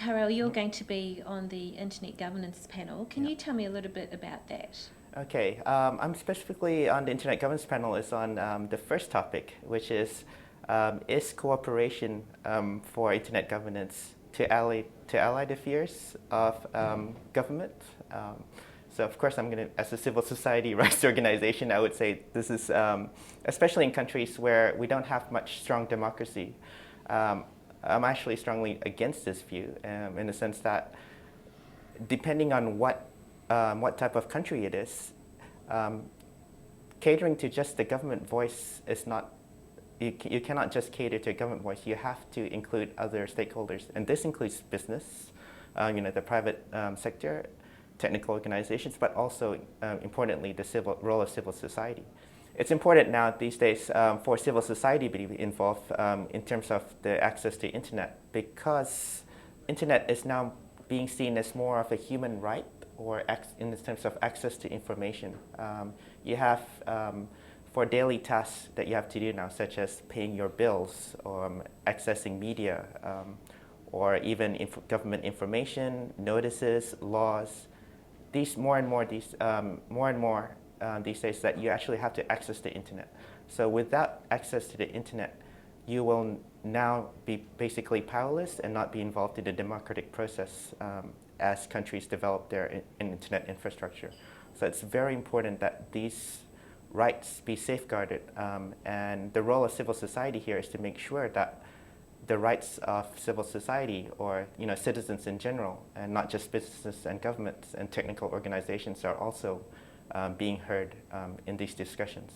Khairil, you're going to be on the Internet Governance panel. Can you tell me a little bit about that? Okay, I'm specifically on the Internet Governance panel is on the first topic, which is cooperation for Internet governance to ally the fears of government? So of course, I'm going to, as a civil society rights organization, I would say this is, especially in countries where we don't have much strong democracy. I'm actually strongly against this view in the sense that depending on what type of country it is, catering to just the government voice is not, you cannot just cater to a government voice. You have to include other stakeholders, and this includes business, the private sector, technical organizations, but also, importantly, the role of civil society. It's important now these days for civil society to be involved in terms of the access to internet, because internet is now being seen as more of a human right, or in the terms of access to information. You have, for daily tasks that you have to do now, such as paying your bills, or accessing media, or even government information, notices, laws. These more and more these days that you actually have to access the internet. So without access to the internet, you will now be basically powerless and not be involved in the democratic process as countries develop their internet infrastructure. So it's very important that these rights be safeguarded, and the role of civil society here is to make sure that the rights of civil society, or citizens in general, and not just businesses and governments and technical organizations, are also being heard in these discussions.